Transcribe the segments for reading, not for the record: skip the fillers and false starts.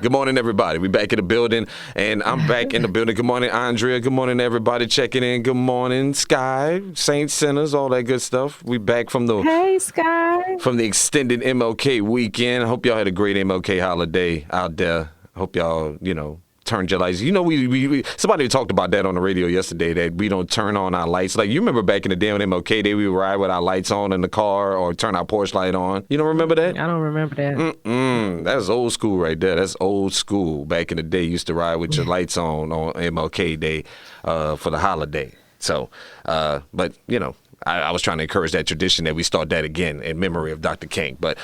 Good morning, everybody. We back in the building, and I'm back in the building. Good morning, Andrea. Good morning, everybody checking in. Good morning, Sky, Saints, Sinners, all that good stuff. We back from the extended MLK weekend. I hope y'all had a great MLK holiday out there. Hope y'all, turned your lights. We somebody talked about that on the radio yesterday, that we don't turn on our lights. Like, you remember back in the day on MLK Day, we would ride with our lights on in the car or turn our porch light on. You don't remember that? I don't remember that. That's old school right there. That's old school. Back in the day, you used to ride with your lights on MLK Day for the holiday. So, but, I was trying to encourage that tradition that we start that again in memory of Dr. King. But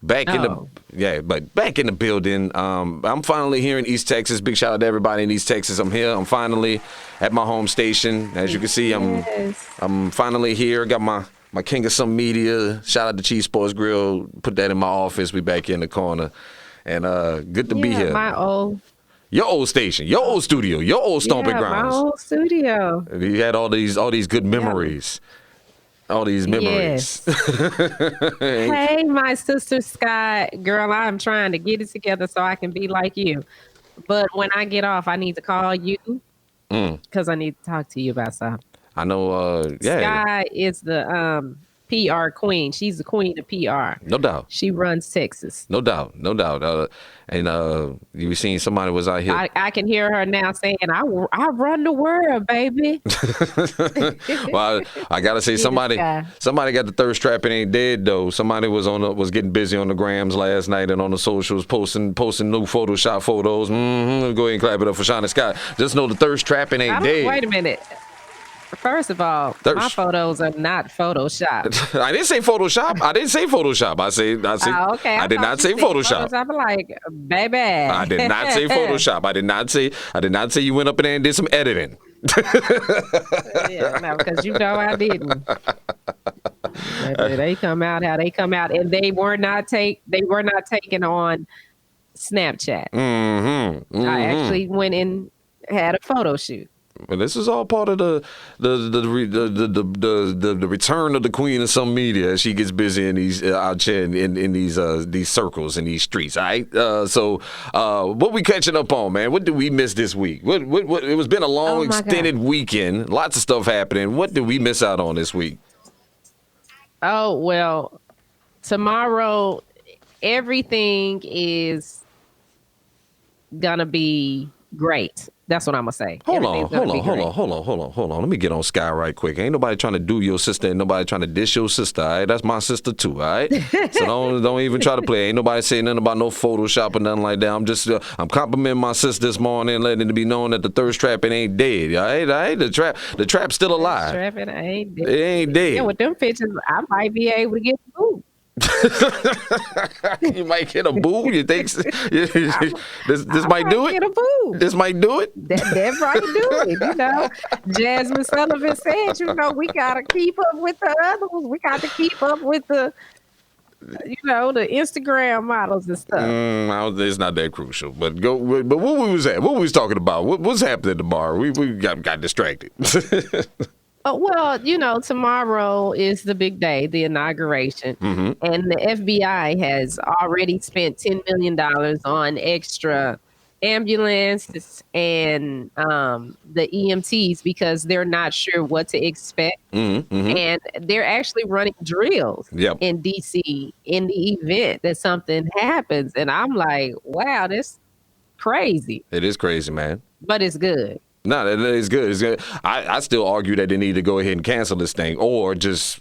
back in the building. I'm finally here in East Texas. Big shout out to everybody in East Texas. I'm here. I'm finally at my home station. As you can see, I'm finally here. Got my King of Some Media. Shout out to Cheese Sports Grill. Put that in my office. We back here in the corner, and good to be here. Your old station, your old studio, your old stomping grounds. My old studio. You had all these good memories. All these memories. Yes. Hey, my sister Sky, girl, I'm trying to get it together so I can be like you. But when I get off, I need to call you because I need to talk to you about something. I know. Sky is the PR queen. She's the queen of PR. No doubt. She runs Texas. No doubt. And you seen somebody was out here. I can hear her now saying, I run the world, baby. Well, I gotta say, somebody got the thirst trap and ain't dead though. Somebody was getting busy on the grams last night and on the socials, posting new Photoshop photos. Go ahead and clap it up for Shani Scott. Just know the thirst trap and ain't dead. Wait a minute. First of all, my photos are not Photoshopped. I didn't say Photoshop. I Okay. I did not say Photoshop. I'm like, baby. I did not say Photoshop. I did not say you went up in there and did some editing. Yeah, no, because I didn't. They come out how they come out, and they were not taken on Snapchat. I actually went and had a photo shoot. Well, this is all part of the return of the queen of some media as she gets busy in these out here in these circles in these streets. All right. So what we catching up on, man? What did we miss this week? What it was been a long extended weekend. Lots of stuff happening. What did we miss out on this week? Oh well, tomorrow everything is gonna be great. That's what I'm gonna say. Hold on. Let me get on Sky right quick. Ain't nobody trying to do your sister. Ain't nobody trying to dish your sister. All right, that's my sister too. All right. So don't even try to play. Ain't nobody saying nothing about no Photoshop or nothing like that. I'm just I'm complimenting my sister this morning, letting it be known that the thirst trapping ain't dead. All right. The trap's still alive. Trapping ain't dead. It ain't dead. Yeah, with them pictures, I might be able to get food. You might get a boo. You think this might do it? Get a boo. This might do it. That might do it. Jasmine Sullivan said, we gotta keep up with the other ones. We got to keep up with the Instagram models and stuff. It's not that crucial. But what we was at? What we was talking about? What's happening at the bar? We got distracted. Well, tomorrow is the big day, the inauguration. And the FBI has already spent $10 million on extra ambulances and the EMTs because they're not sure what to expect. And they're actually running drills in D.C. in the event that something happens. And I'm like, wow, that's crazy. It is crazy, man. But it's good. No, it's good. It's good. I still argue that they need to go ahead and cancel this thing, or just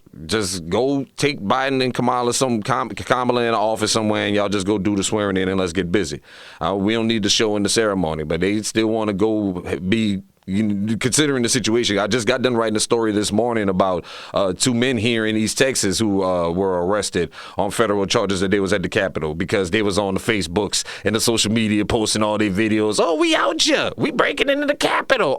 go take Biden and Kamala in the office somewhere, and y'all just go do the swearing in and let's get busy. We don't need the show and the ceremony, but they still want to go be. Considering the situation, I just got done writing a story this morning about two men here in East Texas who were arrested on federal charges that they was at the Capitol because they was on the Facebooks and the social media posting all their videos. Oh, we out here. We breaking into the Capitol.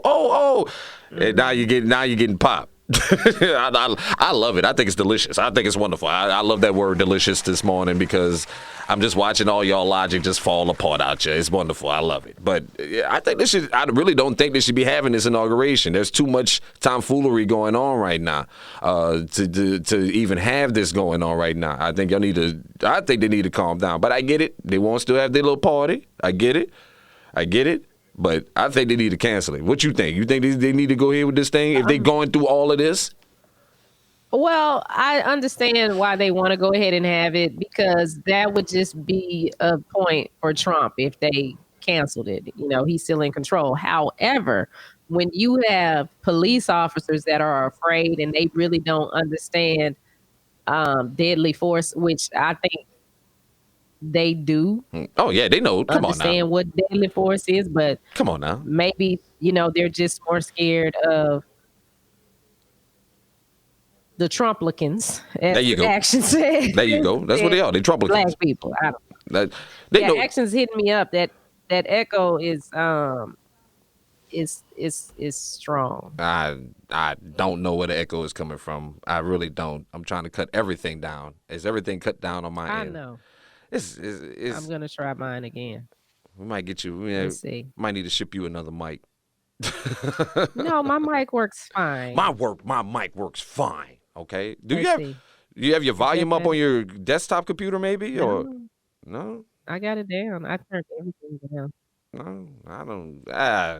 And now you're getting popped. I love it. I think it's delicious. I think it's wonderful. I love that word delicious this morning because I'm just watching all y'all logic just fall apart out here. It's wonderful. I love it. But I really don't think they should be having this inauguration. There's too much tomfoolery going on right now to even have this going on right now. I think they need to calm down. But I get it. They want to have their little party. I get it. But I think they need to cancel it. What you think? You think they need to go ahead with this thing if they're going through all of this? Well, I understand why they want to go ahead and have it, because that would just be a point for Trump if they canceled it. He's still in control. However, when you have police officers that are afraid and they really don't understand deadly force, which I think they do. Oh yeah, they know. Come on now. Understand what deadly force is, but come on now. Maybe they're just more scared of the Trumplicans. There you go. Actions. There you go. That's what they are. They Trumplicans. Black people. I don't know. Actions hitting me up. That echo is strong. I don't know where the echo is coming from. I really don't. I'm trying to cut everything down. Is everything cut down on my end? I know. It's I'm gonna try mine again. We might get you. Let's see. Might need to ship you another mic. No, my mic works fine. My mic works fine. Okay. Do you have your volume up on your desktop computer maybe no? I got it down. I turned everything down. No, I don't.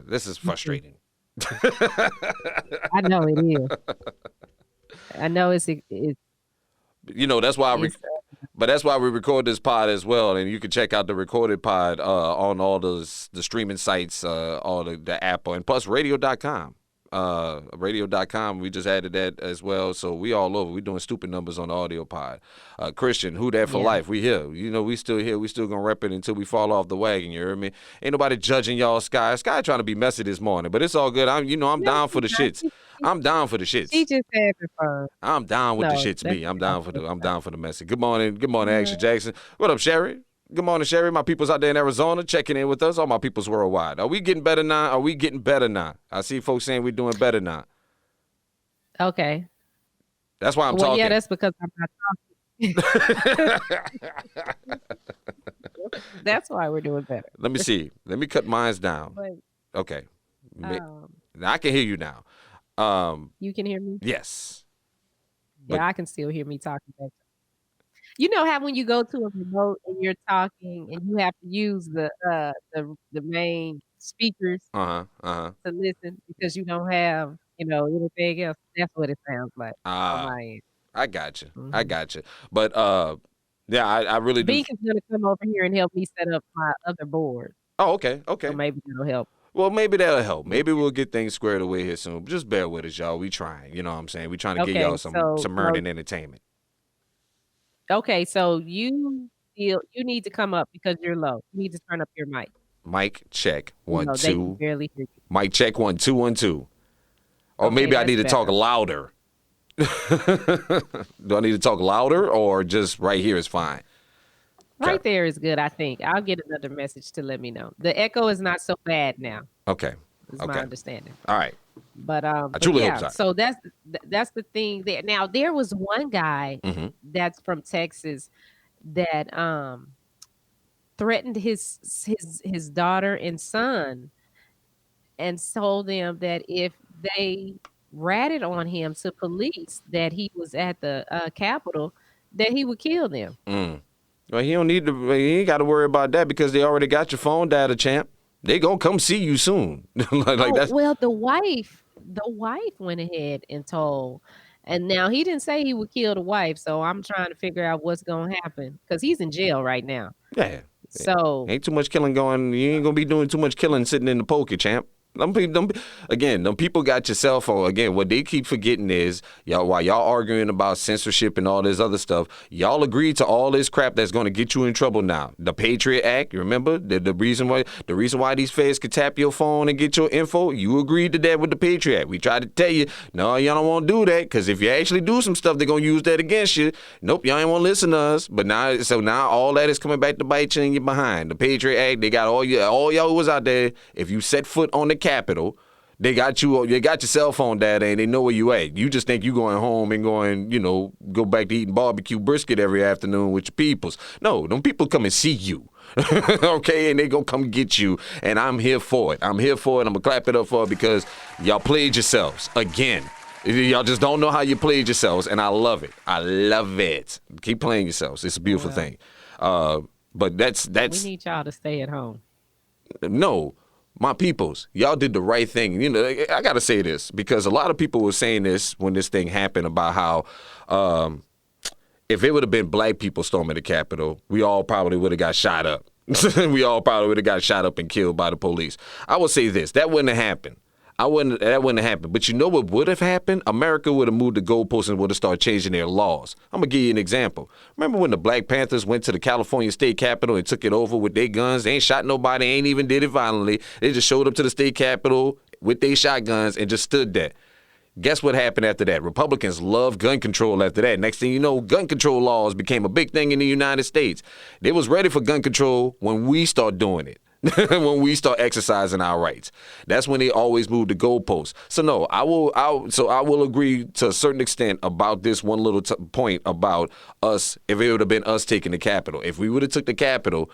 This is frustrating. I know it is. I know it's. That's why but that's why we record this pod as well, and you can check out the recorded pod on all the streaming sites, all the Apple, and plus radio.com. Radio.com, we just added that as well, so we all over. We doing stupid numbers on the audio pod. Christian, who that for life? We here. We still here. We still gonna rep it until we fall off the wagon. You hear me? Ain't nobody judging y'all. Sky trying to be messy this morning, but it's all good. I'm down for the shits. I'm down for the shits. She just having fun. I'm down with the shits. Me. I'm down for the messy. Good morning, Action Jackson. What up, Sherry? Good morning, Sherry. My people's out there in Arizona checking in with us. All my people's worldwide. Are we getting better now? I see folks saying we're doing better now. Okay. That's why I'm talking. Yeah, that's because I'm not talking. That's why we're doing better. Let me see. Let me cut mine down. Okay. Now I can hear you now. You can hear me? Yes. Yeah, I can still hear me talking back. You know how when you go to a remote and you're talking and you have to use the main speakers to listen because you don't have anything else. That's what it sounds like on my end. I got you. Mm-hmm. But I really do. Beacon's gonna come over here and help me set up my other board. Oh, okay. So maybe that'll help. Well, maybe that'll help. Maybe we'll get things squared away here soon. Just bear with us, y'all. We trying. You know what I'm saying? We trying to get y'all some earning entertainment. Okay, so you need to come up because you're low. You need to turn up your mic. Mic check 1 2. They can barely hear you. Mic check 1 2 1 2. Or maybe I need to talk louder. Do I need to talk louder or just right here is fine? Right there is good, I think. I'll get another message to let me know. The echo is not so bad now. Okay. Is my understanding. All right. But I truly hope so. So that's the thing there. Now there was one guy that's from Texas that threatened his daughter and son and told them that if they ratted on him to police that he was at the Capitol, that he would kill them. Well, he ain't got to worry about that because they already got your phone data, champ. They gonna come see you soon. That's... Well, the wife went ahead and told, and now he didn't say he would kill the wife. So I'm trying to figure out what's gonna happen because he's in jail right now. Yeah. So ain't too much killing going. You ain't gonna be doing too much killing sitting in the poker, champ. Them people got your cell phone. Again, what they keep forgetting is, while y'all arguing about censorship and all this other stuff, y'all agreed to all this crap that's going to get you in trouble now. The Patriot Act, you remember? The reason why these feds could tap your phone and get your info, you agreed to that with the Patriot Act. We tried to tell you, no, y'all don't want to do that, because if you actually do some stuff, they're going to use that against you. Nope, y'all ain't want to listen to us. But now all that is coming back to bite you in your behind. The Patriot Act, they got all y'all who was out there, if you set foot on the Capitol, They got you. They got your cell phone data, and they know where you at. You just think you going home and going, go back to eating barbecue brisket every afternoon with your peoples. No, them people come and see you. Okay, and they gonna come get you, and I'm here for it. I'm here for it. I'm gonna clap it up for it because y'all played yourselves again. Y'all just don't know how you played yourselves, and I love it. I love it. Keep playing yourselves. It's a beautiful thing. But that's we need y'all to stay at home. No, my peoples, y'all did the right thing. I gotta say this because a lot of people were saying this when this thing happened about how if it would have been black people storming the Capitol, we all probably would have got shot up. We all probably would have got shot up and killed by the police. I will say this: that wouldn't have happened. That wouldn't have happened. But you know what would have happened? America would have moved the goalposts and would have started changing their laws. I'm going to give you an example. Remember when the Black Panthers went to the California state capitol and took it over with their guns? They ain't shot nobody, ain't even did it violently. They just showed up to the state capitol with their shotguns and just stood there. Guess what happened after that? Republicans loved gun control after that. Next thing you know, gun control laws became a big thing in the United States. They was ready for gun control when we start doing it. When we start exercising our rights. That's when they always move the goalposts. So no, I will agree to a certain extent about this one little point about us, if it would have been us taking the Capitol. If we would have took the Capitol,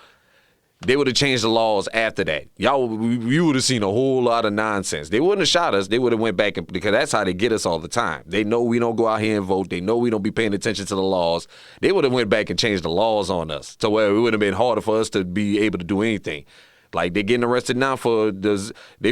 they would have changed the laws after that. You would have seen a whole lot of nonsense. They wouldn't have shot us. They would have went back because that's how they get us all the time. They know we don't go out here and vote. They know we don't be paying attention to the laws. They would have went back and changed the laws on us to where it would have been harder for us to be able to do anything. Like they getting arrested now they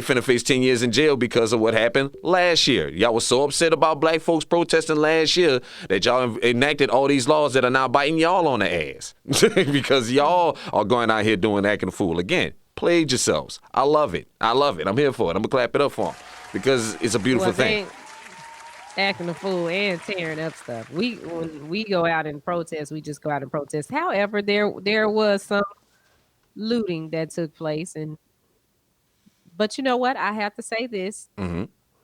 finna face 10 years in jail because of what happened last year. Y'all was so upset about black folks protesting last year that y'all enacted all these laws that are now biting y'all on the ass because y'all are going out here acting a fool again. Played yourselves. I love it. I'm here for it. I'm gonna clap it up for them because it's a beautiful thing. Acting a fool and tearing up stuff. When we go out and protest, we just go out and protest. However, there was some looting that took place, but you know what? I have to say this: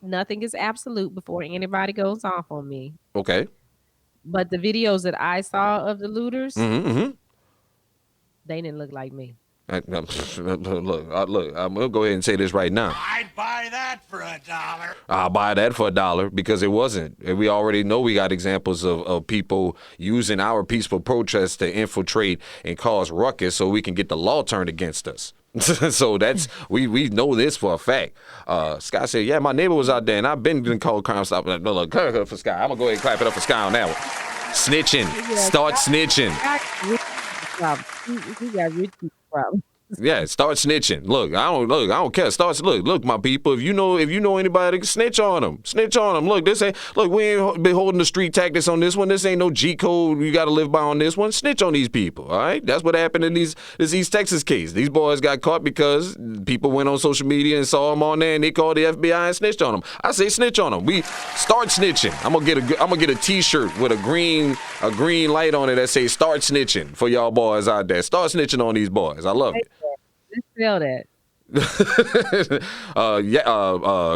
nothing is absolute before anybody goes off on me. Okay. But the videos that I saw of the looters, they didn't look like me. Look, I'm gonna go ahead and say this right now. I'd buy that for $1. I'll buy that for $1 because it wasn't. We already know we got examples of people using our peaceful protests to infiltrate and cause ruckus so we can get the law turned against us. So that's we know this for a fact. Scott said, "Yeah, my neighbor was out there, and I've been called Crime Stop." Look, for Scott, I'm gonna go ahead and clap it up for Scott on that one. Snitching, start snitching. He got rich people problems. Yeah, start snitching. Look, I don't care. Look, my people. If you know anybody, snitch on them. Look, we ain't been holding the street tactics on this one. This ain't no G code you got to live by on this one. Snitch on these people. All right, that's what happened in this East Texas case. These boys got caught because people went on social media and saw them on there, and they called the FBI and snitched on them. I say snitch on them. We start snitching. I'm gonna get a T-shirt with a green light on it that says "Start snitching" for y'all boys out there. Start snitching on these boys. I love it. Let's feel that.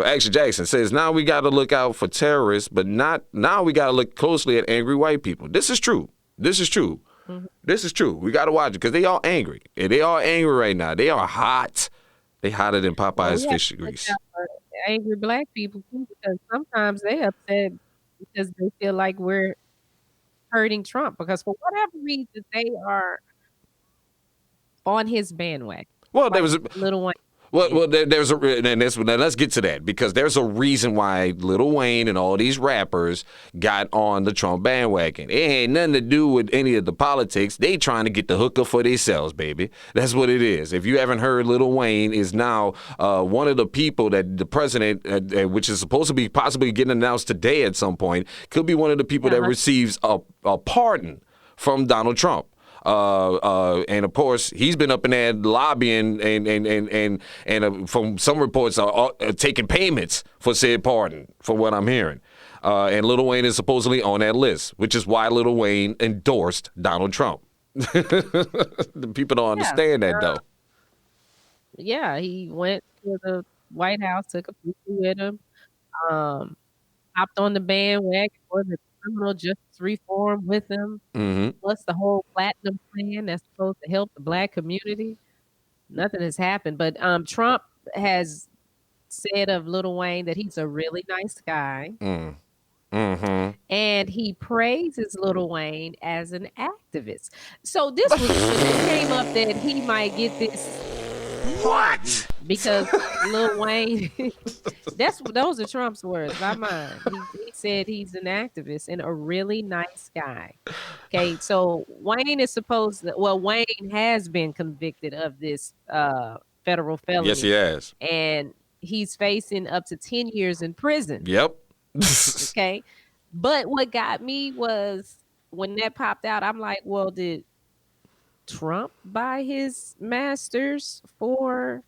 Action Jackson says now we got to look out for terrorists, but now we got to look closely at angry white people. This is true. Mm-hmm. This is true. We got to watch it because they are angry. They are angry right now. They are hot. They hotter than Popeye's fish grease. Angry black people too, because sometimes they upset because they feel like we're hurting Trump because for whatever reason they are on his bandwagon. Well, there was a Lil Wayne. Well, there's a and now let's get to that because there's a reason why Lil Wayne and all these rappers got on the Trump bandwagon. It ain't nothing to do with any of the politics. They trying to get the hookup for themselves, baby. That's what it is. If you haven't heard, Lil Wayne is now one of the people that the president, which is supposed to be possibly getting announced today at some point, could be one of the people that receives a pardon from Donald Trump. And of course, he's been up in there lobbying and from some reports are taking payments for said pardon, for what I'm hearing. And Lil Wayne is supposedly on that list, which is why Lil Wayne endorsed Donald Trump. The people don't understand that, though. Yeah, he went to the White House, took a picture with him, hopped on the bandwagon for the criminal justice reform with him. Plus the whole platinum plan that's supposed to help the black community. Nothing has happened, but Trump has said of Lil Wayne that he's a really nice guy. Mm-hmm. And he praises Lil Wayne as an activist. So this was when it came up that he might get this What? because Lil Wayne. Those are Trump's words, not mine. He said he's an activist and a really nice guy. Okay, so Wayne is Wayne has been convicted of this federal felony. Yes, he has. And he's facing up to 10 years in prison. Yep. Okay. But what got me was when that popped out, I'm like, well, did Trump buy his masters for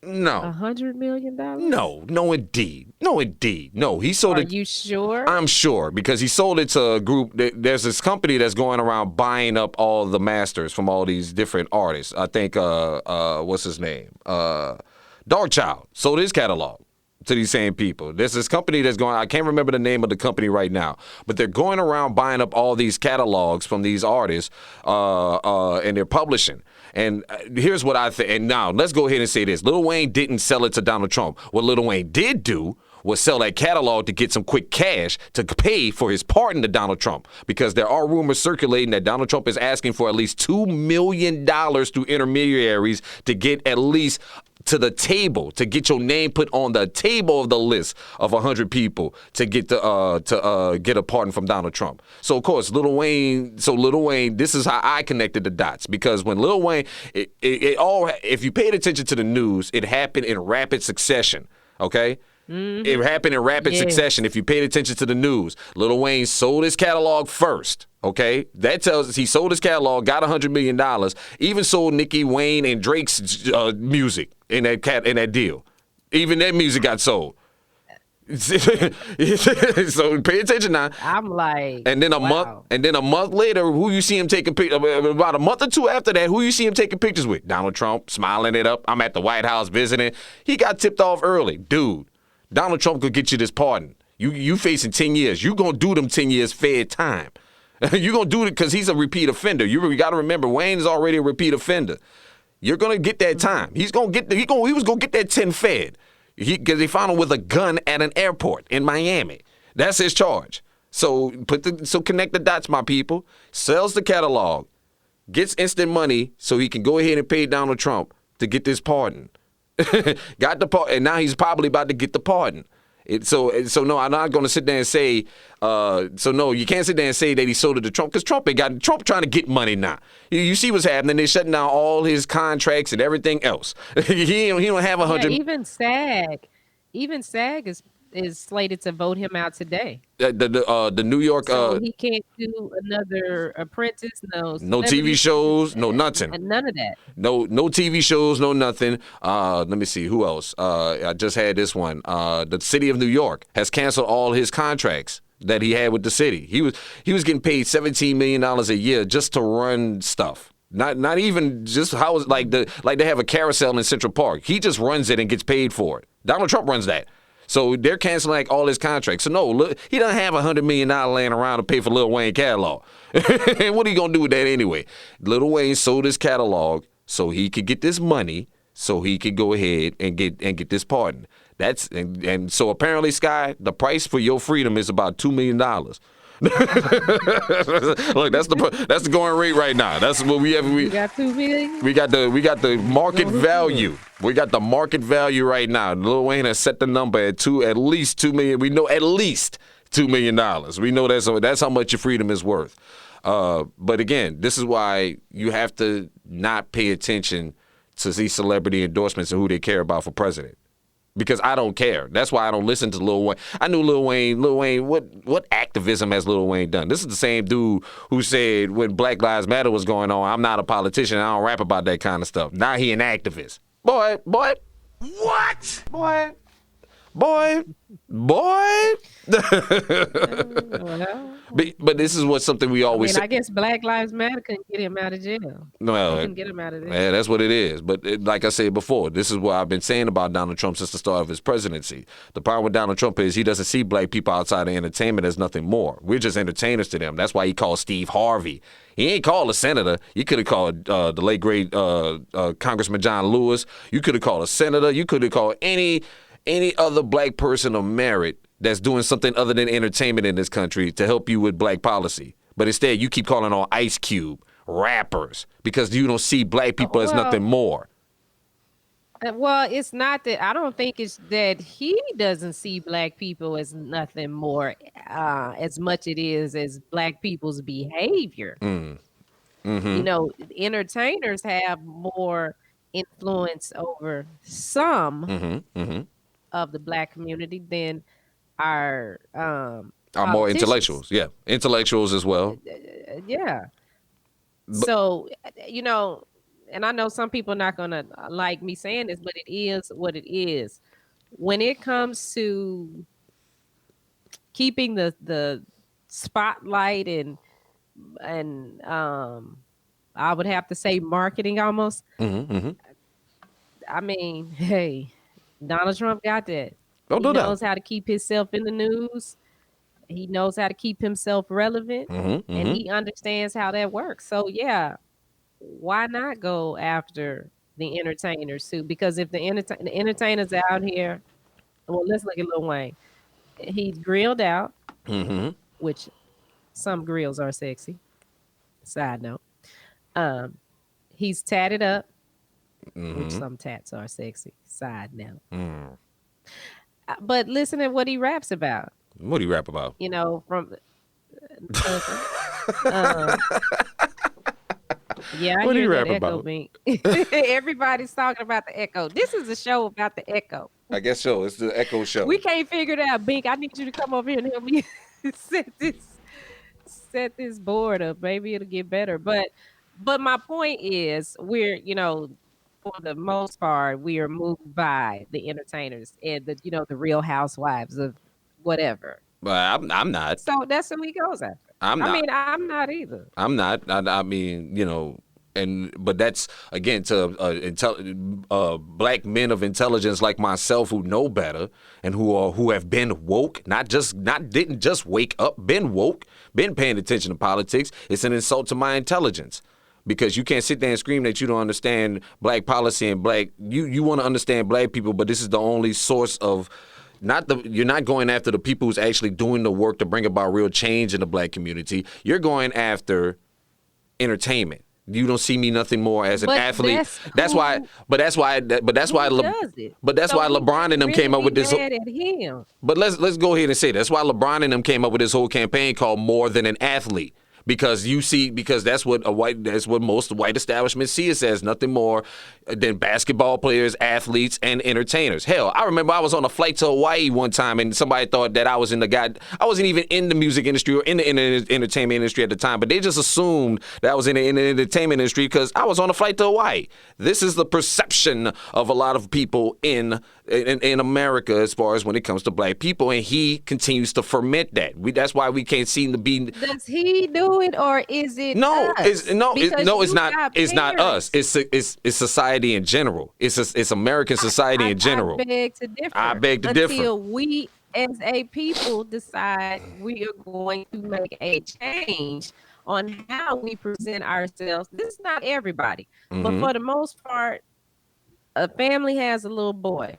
No. $100 million? No, indeed. No, he sold Are it. you sure? I'm sure because he sold it to a group. There's this company that's going around buying up all the masters from all these different artists. I think, what's his name? Darkchild sold his catalog to these same people. There's this company that's going, I can't remember the name of the company right now, but they're going around buying up all these catalogs from these artists and they're publishing. And here's what I think. And now let's go ahead and say this. Lil Wayne didn't sell it to Donald Trump. What Lil Wayne did do was sell that catalog to get some quick cash to pay for his pardon to Donald Trump, because there are rumors circulating that Donald Trump is asking for at least $2 million through intermediaries to get at least to the table, to get your name put on the table of the list of 100 people to get get a pardon from Donald Trump. So of course, Lil Wayne. This is how I connected the dots, because when Lil Wayne, if you paid attention to the news, it happened in rapid succession. Okay. Mm-hmm. It happened in rapid succession. If you paid attention to the news, Lil Wayne sold his catalog first. Okay, that tells us he sold his catalog, got $100 million, even sold Nicki, Wayne, and Drake's music in that deal. Even that music got sold. So pay attention now. I'm like, and then a month later, who you see him taking pictures? About a month or two after that, who you see him taking pictures with? Donald Trump, smiling it up. I'm at the White House visiting. He got tipped off early, dude. Donald Trump could get you this pardon. You facing 10 years. You gonna do them 10 years fed time. You're going to do it because he's a repeat offender. You got to remember, Wayne is already a repeat offender. You're going to get that time. He was going to get that 10 fed because they found him with a gun at an airport in Miami. That's his charge. So connect the dots, my people. Sells the catalog, gets instant money so he can go ahead and pay Donald Trump to get this pardon. Got the pardon, and now he's probably about to get the pardon. So no, I'm not going to sit there and say. No, you can't sit there and say that he sold it to Trump, because Trump trying to get money now. You see what's happening? They're shutting down all his contracts and everything else. he don't have 100. Even SAG is slated to vote him out today. The New York. So he can't do another Apprentice. No TV shows. No nothing. None of that. No TV shows. No nothing. Let me see who else. I just had this one. The city of New York has canceled all his contracts that he had with the city. He was getting paid $17 million a year just to run stuff. Not even just how it's like they have a carousel in Central Park. He just runs it and gets paid for it. Donald Trump runs that. So they're canceling like all his contracts. So no, look, he doesn't have $100 million laying around to pay for Lil Wayne catalog. And what are you gonna do with that anyway? Lil Wayne sold his catalog so he could get this money, so he could go ahead and get this pardon. And so apparently, Sky, the price for your freedom is about $2 million. Look, that's the going rate right now. That's what we have. We got $2 million. We got the market value. We got the market value right now. Lil Wayne has set the number at least $2 million. We know at least $2 million. We know that's how much your freedom is worth. But again, this is why you have to not pay attention to these celebrity endorsements and who they care about for president. Because I don't care. That's why I don't listen to Lil Wayne. I knew Lil Wayne. Lil Wayne, what activism has Lil Wayne done? This is the same dude who said when Black Lives Matter was going on, I'm not a politician. I don't rap about that kind of stuff. Now he an activist. Boy. What? Boy. boy. Well, But this is what something we I always mean, say. I guess Black Lives Matter couldn't get him out of jail. Well, Couldn't get him out of there. yeah, that's what it is. But like I said before, this is what I've been saying about Donald Trump since the start of his presidency. The problem with Donald Trump is he doesn't see black people outside of entertainment as nothing more. We're just entertainers to them. That's why he called Steve Harvey. He ain't called a senator. You could have called the late great Congressman John Lewis. You could have called a senator. You could have called any other black person of merit that's doing something other than entertainment in this country to help you with black policy. But instead, you keep calling on Ice Cube, rappers, because you don't see black people as nothing more. Well, it's not that I don't think it's that he doesn't see black people as nothing more, as much it is as black people's behavior. You know, entertainers have more influence over some of the black community than our Are more politicians. intellectuals. Yeah, intellectuals as well. Yeah. So, you know, and I know some people are not going to like me saying this, but it is what it is. When it comes to keeping the spotlight and I would have to say marketing almost. I mean, hey, Donald Trump got that. Don't He do knows that. how to keep himself in the news. He knows how to keep himself relevant, and he understands how that works. So yeah, why not go after the entertainers too? Because if the entertainers out here, well, let's look at Lil Wayne. He's grilled out, which some grills are sexy. Side note. He's tatted up, which some tats are sexy. Side note. But listen to what he raps about. What do you rap about? You know, from yeah, I What do hear you that rap echo about? beat. Everybody's talking about the echo. This is a show about the echo. I guess so. It's the Echo Show. We can't figure it out, Bink. I need you to come over here and help me set this board up. Maybe it'll get better. But my point is, we're, you know, for the most part, we are moved by the entertainers and the, you know, the Real Housewives of whatever. But I'm not. So that's what he goes after. I'm not. I mean, I'm not either. I'm not. I mean, you know, but that's again to black men of intelligence like myself who know better and who have been woke, didn't just wake up, been woke, been paying attention to politics. It's an insult to my intelligence. Because you can't sit there and scream that you don't understand black policy and you want to understand black people, but this is the only source of you're not going after the people who's actually doing the work to bring about real change in the black community. You're going after entertainment. You don't see me nothing more as an athlete. That's why LeBron and them came up with this. Mad at him. But let's go ahead and say that's why LeBron and them came up with this whole campaign called More Than an Athlete. Because that's what most white establishments see us as, nothing more than basketball players, athletes, and entertainers. Hell, I remember I was on a flight to Hawaii one time, and somebody thought that I wasn't even in the music industry or in the entertainment industry at the time, but they just assumed that I was in the entertainment industry because I was on a flight to Hawaii. This is the perception of a lot of people in America as far as when it comes to black people, and he continues to ferment that. That's why we can't seem to be. Does he do it, or is it No, us? it's not. It's not parents. us. It's society in general. It's American society in general. I beg to differ. I beg to differ. Until we, as a people, decide we are going to make a change on how we present ourselves. This is not everybody, but for the most part, a family has a little boy.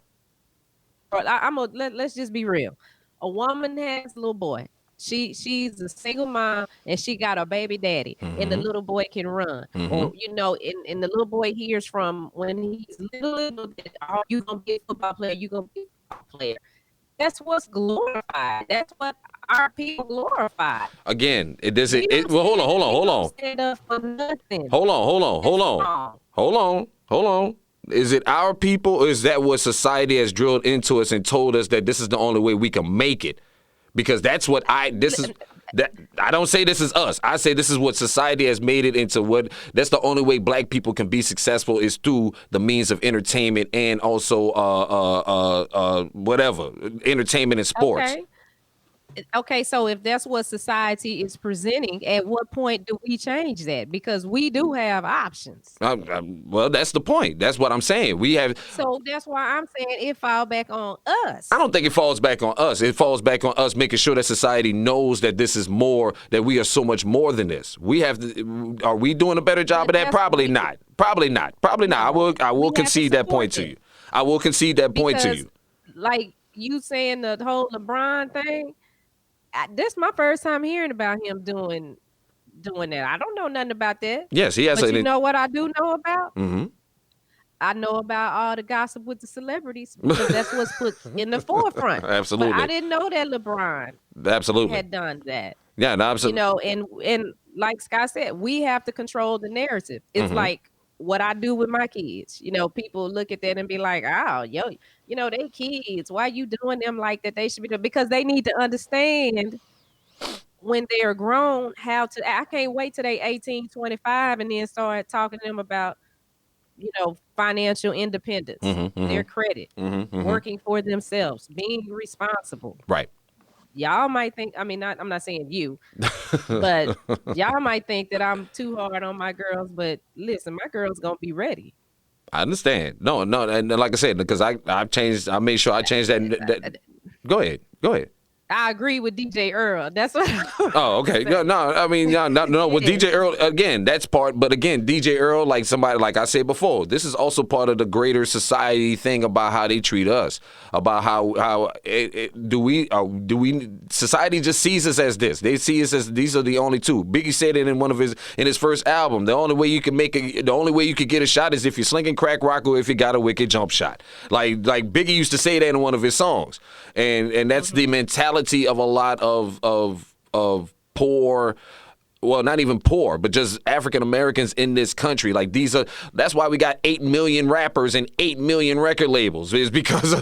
Let's just be real. A woman has a little boy. She's a single mom and she got a baby daddy, and the little boy can run. Or you know, and the little boy hears from when he's little that, oh, you gonna be a football player, you gonna be a football player. That's what's glorified. That's what our people glorify. Again, it doesn't. Well, hold on. Stand up for nothing. Hold on. Is it our people, or is that what society has drilled into us and told us that this is the only way we can make it? Because that's what That I don't say this is us. I say this is what society has made it into. What that's the only way black people can be successful is through the means of entertainment and also whatever entertainment and sports. Okay. Okay, so if that's what society is presenting, at what point do we change that? Because we do have options. Well, that's the point. That's what I'm saying. We have. So that's why I'm saying it fall back on us. I don't think it falls back on us. It falls back on us making sure that society knows that this is more, that we are so much more than this. We have. Are we doing a better job of that? Probably not. Probably not. Probably not. I will concede that point to you. I will concede that point to you. Like you saying the whole LeBron thing. This is my first time hearing about him doing that. I don't know nothing about that. Yes, he has. But you know what I do know about? Mm-hmm. I know about all the gossip with the celebrities because that's what's put in the forefront. Absolutely. But I didn't know that LeBron had done that. Yeah, no, absolutely. And like Scott said, we have to control the narrative. It's like what I do with my kids. People look at that and be like, oh, they kids. Why you doing them like that? They should be doing, because they need to understand when they're grown how to. I can't wait till they 18, 25 and then start talking to them about, financial independence, their credit, working for themselves, being responsible. Right. Y'all might think, I'm not saying you, but y'all might think that I'm too hard on my girls. But listen, my girl's going to be ready. I understand. No. And like I said, because I've changed, I made sure I changed that. Go ahead. I agree with DJ Earl. That's what. Oh, okay. No, no. With DJ Earl, again, that's part. But again, DJ Earl, like somebody, like I said before, this is also part of the greater society thing about how they treat us. About how society just sees us as this. They see us as these are the only two. Biggie said it in his first album. The only way you can get a shot is if you're slinging crack rock or if you got a wicked jump shot. Like Biggie used to say that in one of his songs, and that's the mentality of a lot of poor, well, not even poor, but just African Americans in this country. Like that's why we got 8 million rappers and 8 million record labels, is because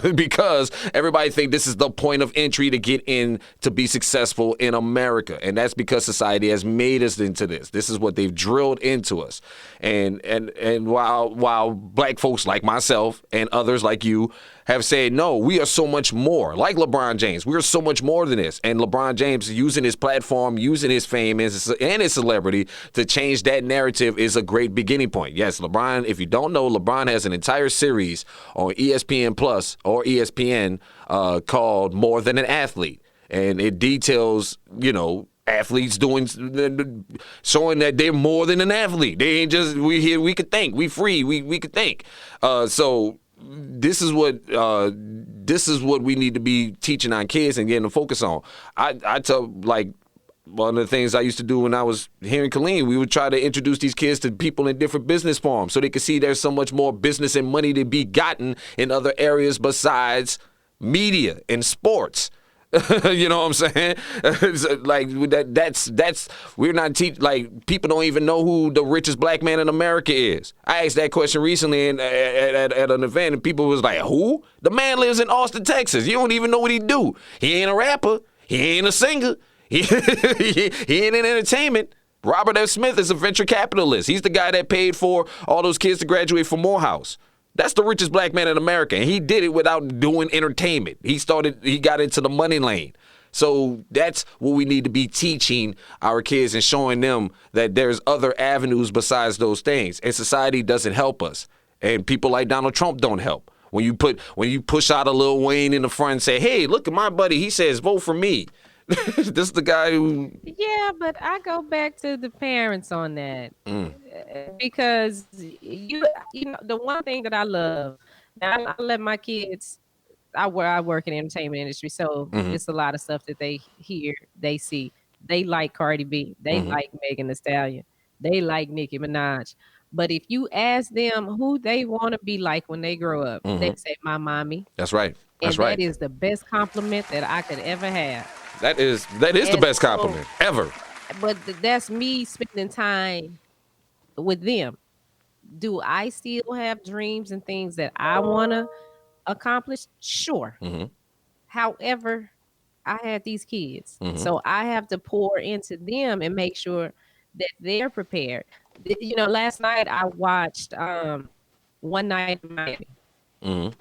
everybody think this is the point of entry to get in to be successful in America. And that's because society has made us into this. This is what they've drilled into us. And while black folks like myself and others like you have said, no, we are so much more. Like LeBron James, we are so much more than this. And LeBron James using his platform, using his fame and his celebrity to change that narrative is a great beginning point. Yes, LeBron, if you don't know, LeBron has an entire series on ESPN Plus or ESPN called More Than an Athlete. And it details, athletes showing that they're more than an athlete. They ain't just, we could think, we free, we could think. So this is what we need to be teaching our kids and getting them focus on. I tell, like, one of the things I used to do when I was here in Killeen, we would try to introduce these kids to people in different business forms so they could see there's so much more business and money to be gotten in other areas besides media and sports. You know what I'm saying? Like that's we're not like people don't even know who the richest black man in America is. I asked that question recently at an event, and people was like, "Who?" The man lives in Austin, Texas. You don't even know what he do. He ain't a rapper. He ain't a singer. He ain't in entertainment. Robert F. Smith is a venture capitalist. He's the guy that paid for all those kids to graduate from Morehouse. That's the richest black man in America, and he did it without doing entertainment. He got into the money lane. So that's what we need to be teaching our kids and showing them that there's other avenues besides those things. And society doesn't help us. And people like Donald Trump don't help. When you push out a Lil Wayne in the front and say, "Hey, look at my buddy. He says vote for me." This is the guy who. Yeah, but I go back to the parents on that because you know the one thing that I love. Now I let my kids. I work in the entertainment industry, so it's a lot of stuff that they hear, they see. They like Cardi B. They like Megan Thee Stallion. They like Nicki Minaj. But if you ask them who they want to be like when they grow up, they say my mommy. That's right. That is the best compliment that I could ever have. That is the best compliment ever. But that's me spending time with them. Do I still have dreams and things that I want to accomplish? Sure. However, I had these kids. So I have to pour into them and make sure that they're prepared. You know, last night I watched One Night in Miami. Mm-hmm.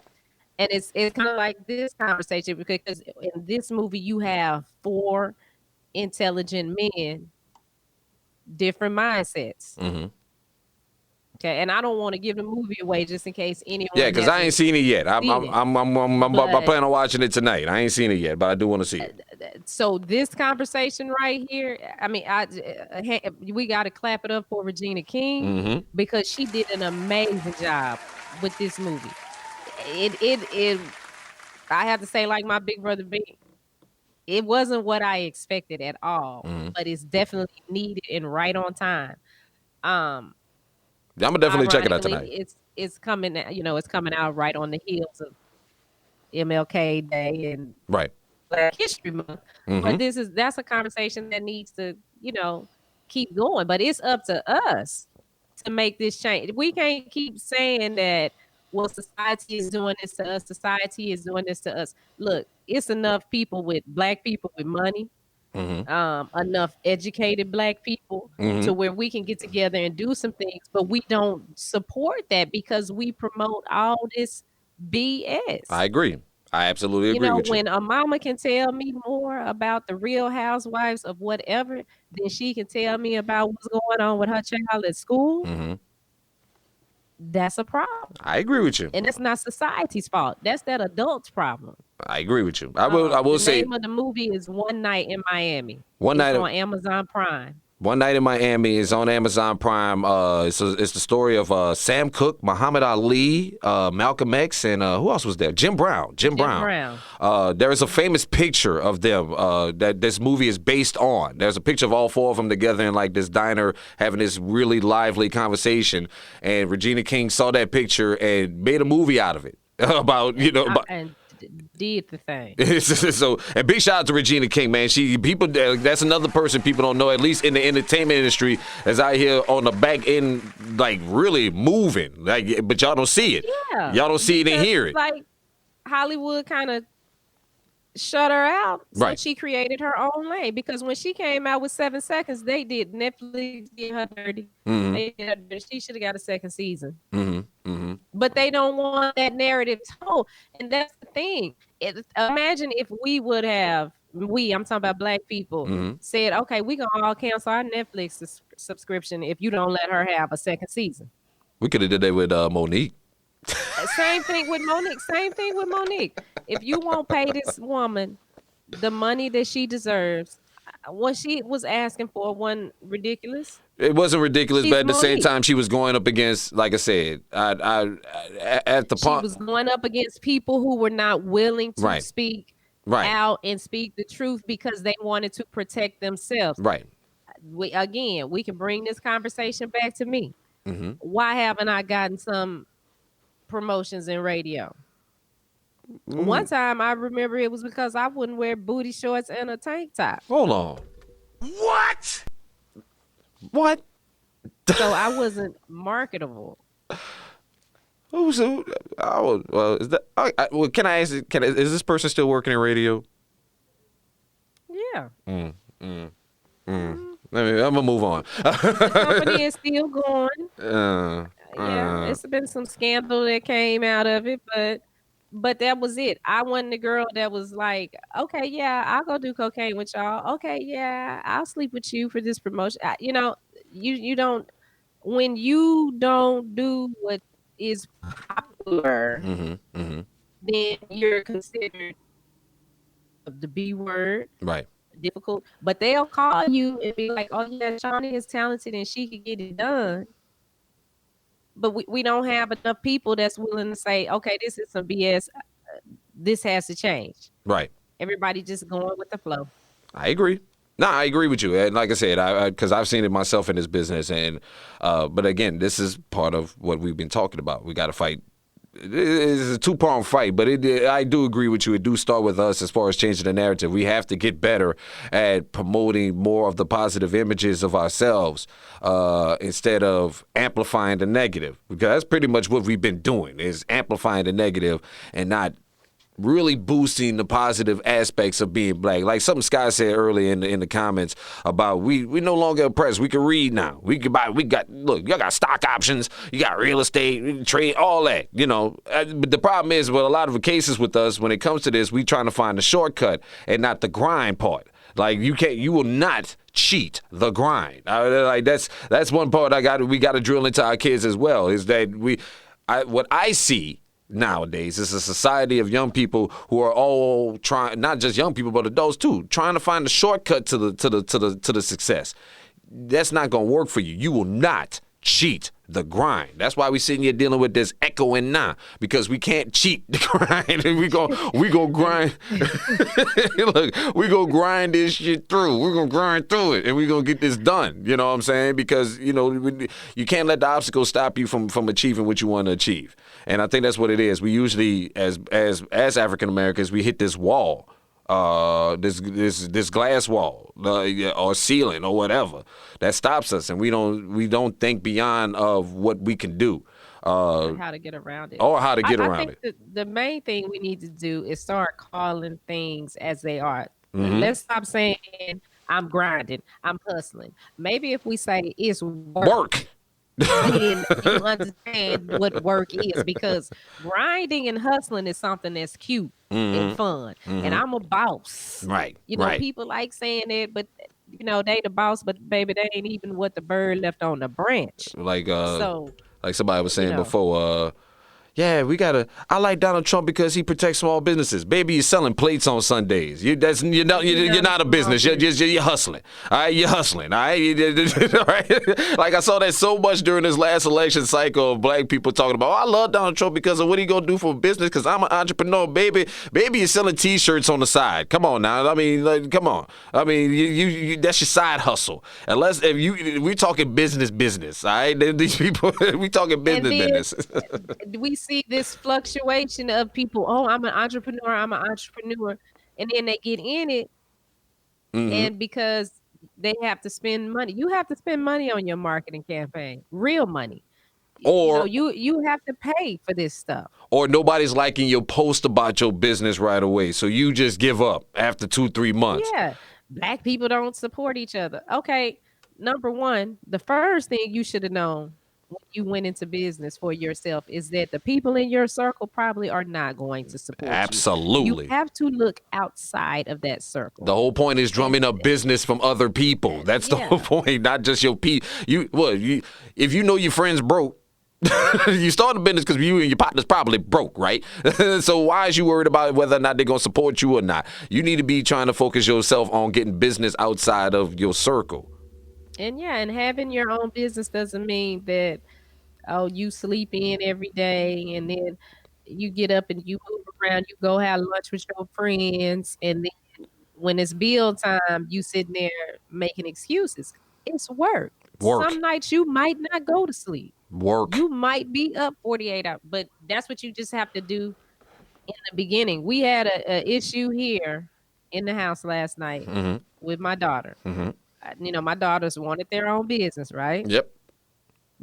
And it's kind of like this conversation because in this movie you have four intelligent men, different mindsets. Mm-hmm. Okay, and I don't want to give the movie away just in case anyone. Yeah, because I ain't seen it yet. I'm But- planning on watching it tonight. I ain't seen it yet, but I do want to see it. So this conversation right here, I mean, we got to clap it up for Regina King Mm-hmm. because she did an amazing job with this movie. It I have to say, like my big brother B, it wasn't what I expected at all, but it's definitely needed and right on time. I'm gonna definitely check it out Ironically, tonight. It's coming, it's coming out right on the heels of MLK Day and Right. Black History Month. But that's a conversation that needs to, keep going. But it's up to us to make this change. We can't keep saying that, well, society is doing this to us. Society is doing this to us. Look, it's enough people black people with money, enough educated black people to where we can get together and do some things, but we don't support that because we promote all this BS. I agree. I absolutely agree with you. When a mama can tell me more about the Real Housewives of whatever than she can tell me about what's going on with her child at school, that's a problem. I agree with you. And that's not society's fault. That's that adult's problem. I agree with you. I will say the name of the movie is One Night in Miami. One Night on Amazon Prime. One Night in Miami is on Amazon Prime. It's the story of Sam Cooke, Muhammad Ali, Malcolm X, and who else was there? Jim Brown. Jim Brown. There is a famous picture of them that this movie is based on. There's a picture of all four of them together in like this diner having this really lively conversation. And Regina King saw that picture and made a movie out of it about and did the thing. So, and big shout out to Regina King, man. That's another person people don't know, at least in the entertainment industry, that's out here on the back end, like really moving. Like, but y'all don't see it. Yeah. Y'all don't see it and hear it. Like Hollywood kind of shut her out, so Right. she created her own lane. Because when she came out with 7 Seconds, Netflix did her dirty. They did her dirty. She should have got a second season. But they don't want that narrative told, and that's the thing. Imagine if we would have, I'm talking about black people, said, okay, we gonna all cancel our Netflix subscription if you don't let her have a second season. We could have did that with Monique. Same thing with Monique. If you won't pay this woman the money that she deserves, what she was asking for wasn't ridiculous. It wasn't ridiculous, She's but at the same Monique. time, she was going up against, like I said, at the She point. was going up against people who were not willing to Right. speak Right. out and speak the truth because they wanted to protect themselves. Right. We can bring this conversation back to me. Why haven't I gotten some promotions in radio? One time I remember it was because I wouldn't wear booty shorts and a tank top. Hold on. What? What? So I wasn't marketable. Well, is that? Well, can I ask? Is this person still working in radio? Yeah. I'm gonna move on. The company is still going. It's been some scandal that came out of it, but that was it. I wasn't the girl that was like, okay, yeah, I'll go do cocaine with y'all. Okay, yeah, I'll sleep with you for this promotion. You don't, when you don't do what is popular, then you're considered the B word. Right. Difficult, but they'll call you and be like, oh yeah, Shani is talented and she can get it done. But we don't have enough people that's willing to say, okay, this is some BS. This has to change. Right. Everybody just going with the flow. I agree. No, I agree with you. And like I said, because I've seen it myself in this business. And but again, this is part of what we've been talking about. We got to fight. It's a two-pronged fight, but I do agree with you. It do start with us as far as changing the narrative. We have to get better at promoting more of the positive images of ourselves instead of amplifying the negative. Because that's pretty much what we've been doing, is amplifying the negative and not really boosting the positive aspects of being black. Like something Sky said earlier in the comments about we no longer oppressed. We can read now. We can buy. Look, you got stock options. You got real estate, trade, all that. But the problem is, with a lot of the cases with us, when it comes to this, we trying to find the shortcut and not the grind part. Like you will not cheat the grind. Like that's one part we got to drill into our kids as well. Is that what I see nowadays is a society of young people who are all trying, not just young people but adults too, trying to find a shortcut to the success. That's not gonna work for you. You will not cheat the grind. That's why we sitting here dealing with this echoing now, because we can't cheat the grind. we go grind. Look, we go grind this shit through. We're gonna grind through it, and we're gonna get this done. You know what I'm saying? Because you can't let the obstacles stop you from achieving what you want to achieve. And I think that's what it is. We usually, as African Americans, we hit this wall. This glass wall or ceiling or whatever that stops us, and we don't think beyond of what we can do, how to get around it, I think the main thing we need to do is start calling things as they are. Let's stop saying I'm grinding, I'm hustling. Maybe if we say it's work. Then you understand what work is, because grinding and hustling is something that's cute and fun. And I'm a boss. Right. People like saying it, but they the boss, but baby, they ain't even what the bird left on the branch. Like somebody was saying before, yeah, I like Donald Trump because he protects small businesses. Baby, you're selling plates on Sundays. You're not a business. You're hustling. All right, you're hustling. All right, all right. Like I saw that so much during this last election cycle of black people talking about, I love Donald Trump because of what he gonna do for business. Because I'm an entrepreneur, baby. Baby, you're selling T-shirts on the side. Come on now. I mean, come on. I mean, you that's your side hustle. Unless we're talking business. All right, these people we talking business. We see this fluctuation of people. Oh, I'm an entrepreneur. And then they get in it. And because they have to spend money, you have to spend money on your marketing campaign, real money. Or you have to pay for this stuff. Or nobody's liking your post about your business right away. So you just give up after 2-3 months. Yeah. Black people don't support each other. Okay. Number one, the first thing you should have known when you went into business for yourself is that the people in your circle probably are not going to support Absolutely. You have to look outside of that circle. The whole point is drumming up business from other people. That's the whole point, not just your people. If you know your friend's broke, you start a business because you and your partner's probably broke, right? So why is you worried about whether or not they're going to support you or not? You need to be trying to focus yourself on getting business outside of your circle. And having your own business doesn't mean that, you sleep in every day and then you get up and you move around, you go have lunch with your friends, and then when it's bill time, you sitting there making excuses. It's work. Some nights you might not go to sleep. You might be up 48 hours, but that's what you just have to do in the beginning. We had a issue here in the house last night with my daughter. My daughters wanted their own business, right? Yep.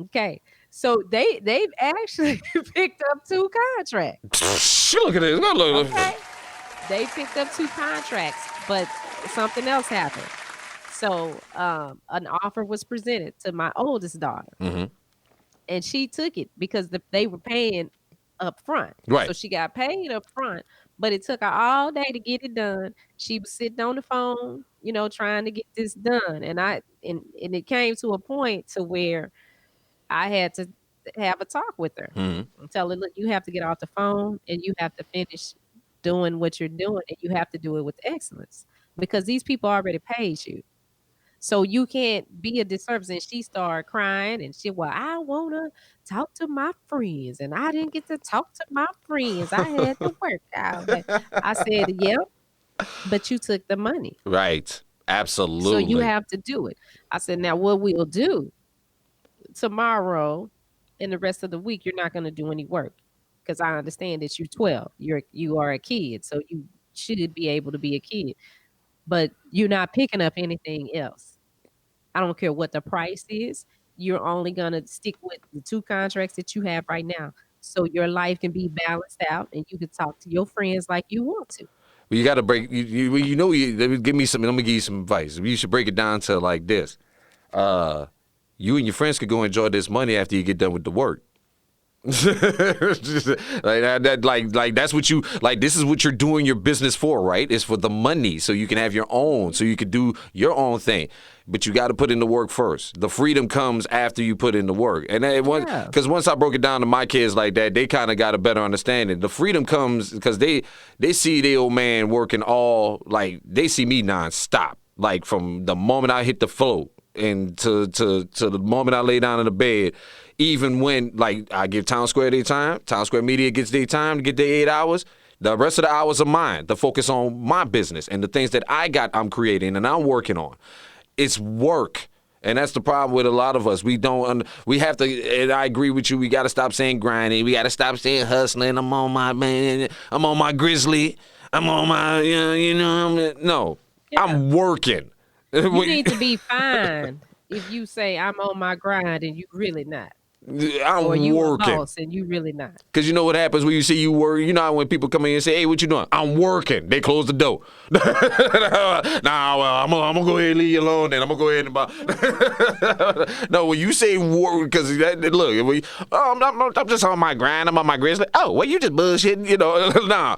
Okay. So they've actually picked up 2 contracts. Look at this. Look. Okay. They picked up 2 contracts, but something else happened. So an offer was presented to my oldest daughter, and she took it because they were paying up front. Right. So she got paid up front, but it took her all day to get it done. She was sitting on the phone, trying to get this done. And it came to a point to where I had to have a talk with her and tell her, look, you have to get off the phone and you have to finish doing what you're doing, and you have to do it with excellence because these people already paid you. So you can't be a disservice. And she started crying and I want to talk to my friends. And I didn't get to talk to my friends. I had to work out. I said, yep, but you took the money. Right. Absolutely. So you have to do it. I said, now what we'll do tomorrow and the rest of the week, you're not going to do any work because I understand that you're 12. You are a kid. So you should be able to be a kid. But you're not picking up anything else. I don't care what the price is. You're only going to stick with the 2 contracts that you have right now. so your life can be balanced out and you can talk to your friends like you want to. Well, you got to break. Let me give me some. Let me give you some advice. You should break it down to like this. You and your friends could go enjoy this money after you get done with the work. That's what you like. This is what you're doing your business for, right? It's for the money, so you can have your own, so you can do your own thing. But you got to put in the work first. The freedom comes after you put in the work. And because once I broke it down to my kids like that, they kind of got a better understanding. The freedom comes because they see the old man working they see me nonstop, like from the moment I hit the floor and to the moment I lay down in the bed. Even when, like, I give Town Square their time, Town Square Media gets their time to get their 8 hours, the rest of the hours are mine to focus on my business and the things that I'm creating and I'm working on. It's work. And that's the problem with a lot of us. We have to, and I agree with you, we got to stop saying grinding. We got to stop saying hustling. I'm on my grizzly. I'm on my, no, yeah. I'm working. You need to be fine if you say I'm on my grind and you really not. I'm or you working. A boss and you really not. Because you know what happens when you see you work. You know how when people come in and say, "Hey, what you doing?" I'm working. They close the door. I'm gonna go ahead and leave you alone. Then I'm gonna go ahead and no, when you say work, because look, I'm just on my grind. I'm on my grizzly. Oh, well, you just bullshitting. Nah.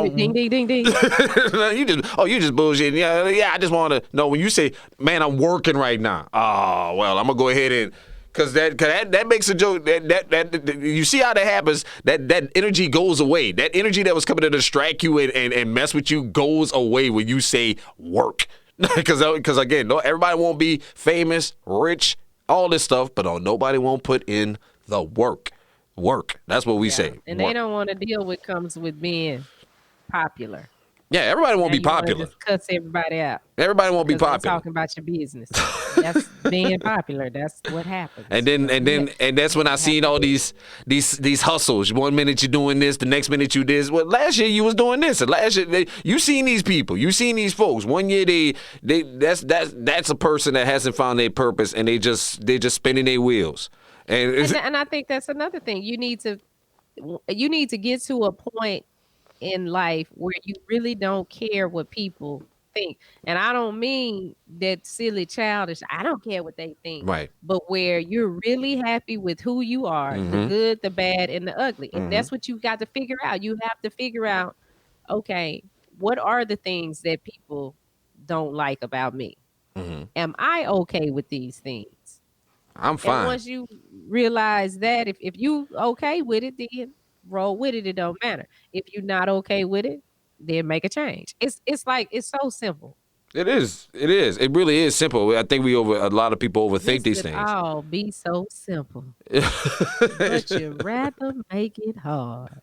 Ding ding ding ding. you just bullshitting. Yeah. I just want to know when you say, "Man, I'm working right now." Oh, well, I'm gonna go ahead and. Cause that makes a joke. That you see how that happens. That energy goes away. That energy that was coming to distract you and mess with you goes away when you say work. Because again, everybody won't be famous, rich, all this stuff, but nobody won't put in the work. Work. That's what we say. And they don't want to deal with comes with being popular. Yeah, everybody won't be popular. Just cuss everybody out. Everybody won't be popular. Talking about your business. That's being popular. That's what happens. And that's when I seen all these hustles. 1 minute you're doing this, the next minute you this. Well, last year you was doing this, and last year you seen these people, you seen these folks. 1 year that's a person that hasn't found their purpose, and they just spinning their wheels. And I think that's another thing. You need to get to a point in life where you really don't care what people think. And I don't mean that silly childish, I don't care what they think. Right. But where you're really happy with who you are, the good, the bad, and the ugly. And that's what you've got to figure out. You have to figure out, okay, what are the things that people don't like about me? Am I okay with these things? I'm fine. And once you realize that, if you okay with it, then roll with it. It don't matter. If you're not okay with it, then make a change. It's so simple. It is. It really is simple. I think a lot of people overthink these things. All be so simple, but you rather make it hard.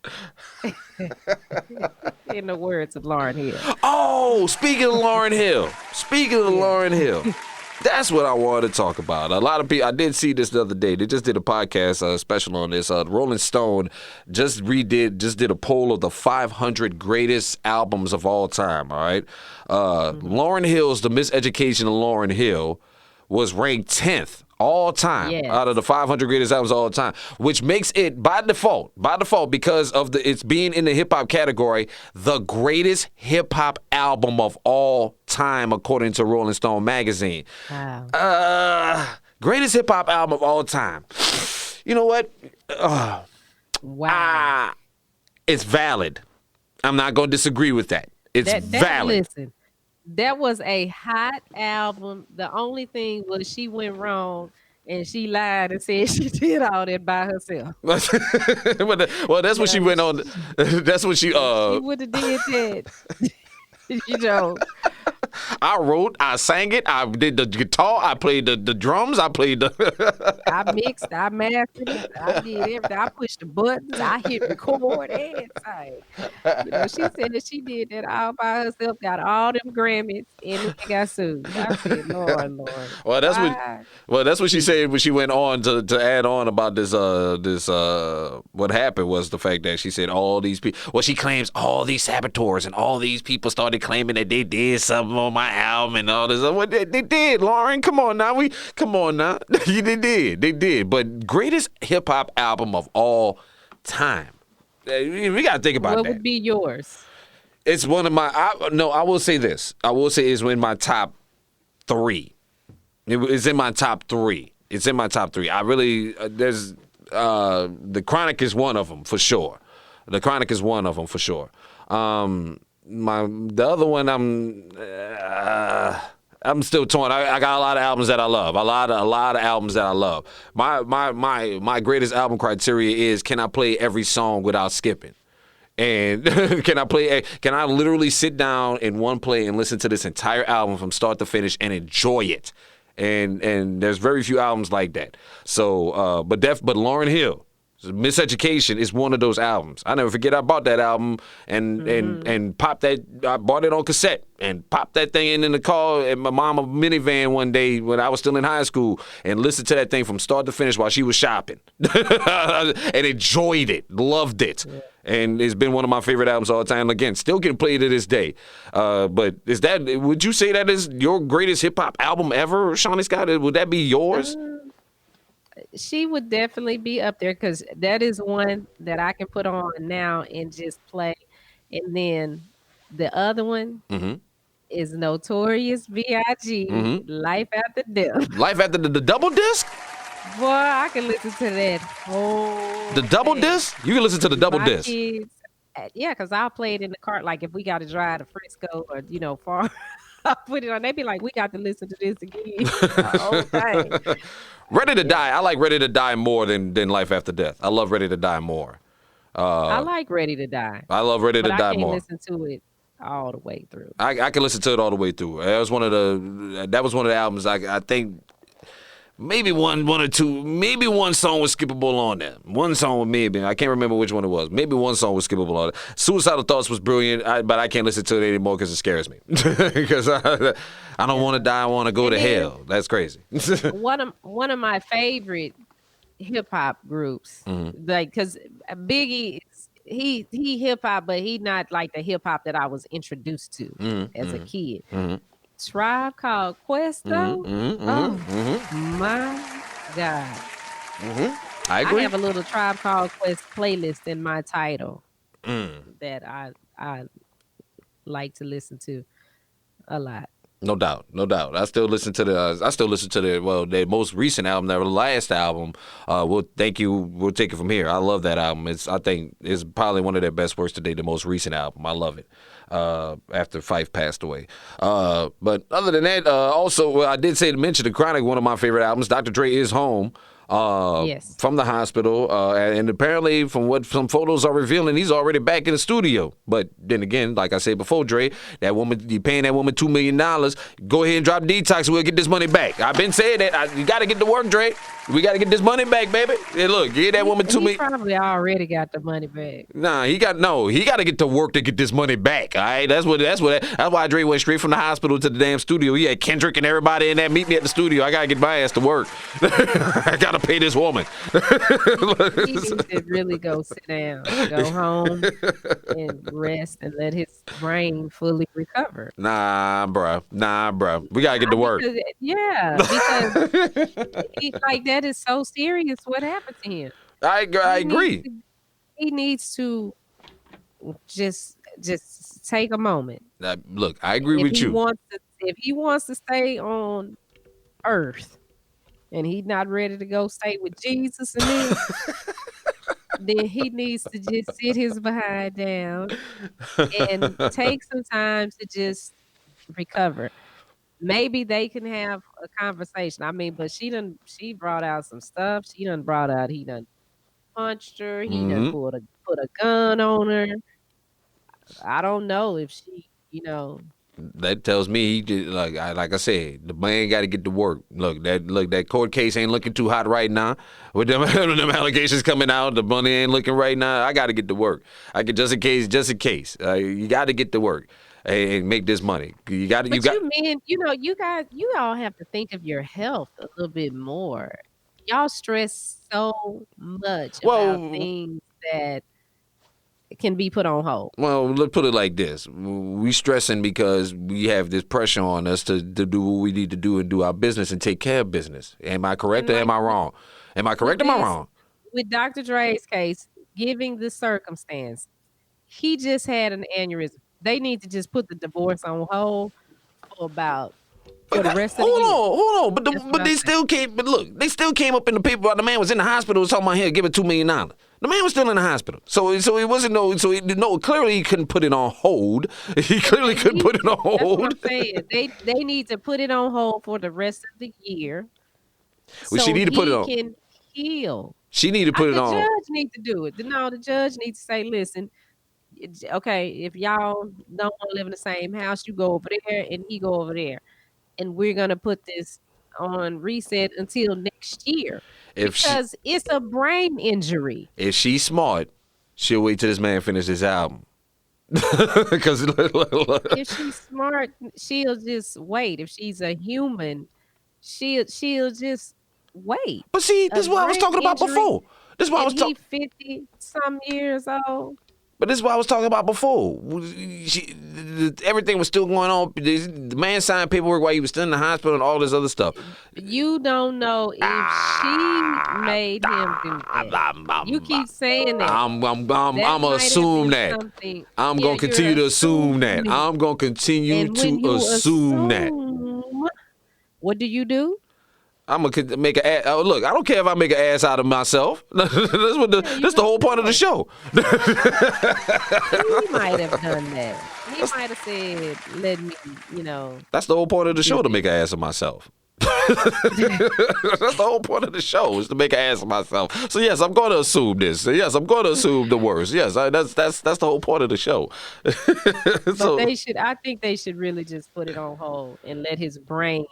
In the words of Lauryn Hill. Oh, speaking of Lauryn Hill. That's what I wanted to talk about. A lot of people, I did see this the other day. They just did a podcast special on this. Rolling Stone just did a poll of the 500 greatest albums of all time. All right, Lauryn Hill's "The Miseducation of Lauryn Hill" was ranked 10th all time out of the 500 greatest albums of all time, which makes it by default because of it's being in the hip hop category, the greatest hip hop album of all time according to Rolling Stone magazine. Wow. Greatest hip hop album of all time. You know what? Wow. It's valid. I'm not going to disagree with that. It's valid. Listen. That was a hot album. The only thing was she went wrong and she lied and said she did all that by herself. Well, that's what she went on. That's what she would have did that. I wrote, I sang it, I did the guitar, I played the drums, I played the I mixed, I mastered it, I did everything. I pushed the buttons, I hit record and sang. She said that she did that all by herself, got all them Grammys, and got sued. I said, Lord. Well, that's what she said when she went on to add on about this what happened was the fact that she said all these people. Well, she claims all these saboteurs and all these people started claiming that they did something on my album and all this. What they did, Lauren? Come on now. They did. But greatest hip hop album of all time. We got to think about What that. would be yours? It's one of my. I will say this. I will say it's in my top 3. It's in my top 3. It's in my top 3. I really there's The Chronic is one of them for sure. The Chronic is one of them for sure. The other one I'm still torn. I got a lot of albums that I love. A lot of albums that I love. My greatest album criteria is, can I play every song without skipping? And can I literally sit down in one play and listen to this entire album from start to finish and enjoy it? And there's very few albums like that. So, but Lauryn Hill, Miseducation is one of those albums. I never forget. I bought that album and popped that. I bought it on cassette and popped that thing in the car in my mama minivan one day when I was still in high school and listened to that thing from start to finish while she was shopping and enjoyed it, loved it. Yeah. And it's been one of my favorite albums all the time. Again, still can play to this day. But would you say that is your greatest hip hop album ever, Shani Scott? Would that be yours? She would definitely be up there because that is one that I can put on now and just play. And then the other one is Notorious B.I.G. Life After Death. Life After the double disc? Boy, I can listen to that The double disc? You can listen to the double disc. Kids, yeah, because I'll play it in the car. Like if we got to drive to Frisco or, far, I'll put it on. They be like, we got to listen to this again. Okay. Ready to Die. I like Ready to Die more than Life After Death. I love Ready to Die more. I like Ready to Die. I love Ready to Die more. I can't listen to it all the way through. I can listen to it all the way through. That was one of the albums I think maybe one or two, maybe one song was skippable on there. One song with maybe, I can't remember which one it was. Maybe one song was skippable on it. Suicidal Thoughts was brilliant, but I can't listen to it anymore because it scares me. Because I don't want to die. I want to go to hell. That's crazy. one of my favorite hip hop groups, like because Biggie, he hip hop, but he not like the hip hop that I was introduced to as a kid. Tribe Called Quest, though. My God. I agree. I have a little Tribe Called Quest playlist in my title that I like to listen to a lot. No doubt. I still listen to their most recent album, their last album. We'll take it from here. I love that album. I think it's probably one of their best works today, the most recent album. I love it. After Phife passed away. But other than that, also, I did mention The Chronic, one of my favorite albums. Dr. Dre is home. Yes. From the hospital, and apparently from what some photos are revealing, he's already back in the studio. But then again, like I said before, Dre, that woman, you paying that woman $2 million, go ahead and drop Detox, we'll get this money back. I've been saying that. You got to get to work, Dre. We got to get this money back, baby. Hey, look, get that woman $2 million. He probably already got the money back. Nah, he got to get to work to get this money back. All right, that's why Dre went straight from the hospital to the damn studio. He had Kendrick and everybody in there meet me at the studio. I got to get my ass to work. I got to pay this woman. He needs to really go sit down, go home, and rest, and let his brain fully recover. Nah, bro. We gotta get to work. Because he's like, that is so serious. What happened to him? I agree. He needs to just take a moment. Look, I agree with you. If he wants to stay on Earth, and he's not ready to go stay with Jesus and me, then he needs to just sit his behind down and take some time to just recover. Maybe they can have a conversation. I mean, but she brought out some stuff. He done punched her. He done put a gun on her. I don't know if she, That tells me he just, like I said, the man got to get to work. Look, that court case ain't looking too hot right now. With them allegations coming out, the money ain't looking right now. I got to get to work. Just in case. You got to get to work and make this money. You all have to think of your health a little bit more. Y'all stress so much about things that can be put on hold. Well, let's put it like this. We stressing because we have this pressure on us to do what we need to do and do our business and take care of business. Am I correct or am I wrong? Am I correct or am I wrong? With Dr. Dre's case, giving the circumstance, he just had an aneurysm. They need to just put the divorce on hold for the rest of the year. Hold on. But That's what I they think. still came. But look, they still came up in the paper about the man was in the hospital. Was talking about here, give it $2 million. The man was still in the hospital, so it wasn't no. So clearly he couldn't put it on hold. He clearly couldn't put it on That's hold. what I'm saying. They need to put it on hold for the rest of the year. Well, she need to put it on. He can heal. She need to put it on. The judge needs to do it. No, the judge needs to say, listen, okay, if y'all don't want to live in the same house, you go over there and he go over there. And we're going to put this on reset until next year. Because it's a brain injury. If she's smart, she'll wait till this man finishes his album. Because if she's smart, she'll just wait. If she's a human, she'll just wait. But see, this is what I was talking about before. This is what I was talking. 50-some years old. But this is what I was talking about before. Everything was still going on. The man signed paperwork while he was still in the hospital and all this other stuff. You don't know if she made him do that. You keep saying that. I'm gonna assume that. I'm gonna continue to assume that. I'm gonna continue to assume that. What do? I'm gonna make an ass. Oh, look, I don't care if I make an ass out of myself. That's the whole point of the show. He might have done that. He might have said, "Let me," That's the whole point of the show, to make an ass of myself. That's the whole point of the show, is to make an ass of myself. So yes, I'm going to assume this. Yes, I'm going to assume the worst. Yes, that's the whole point of the show. So I think they should really just put it on hold and let his brain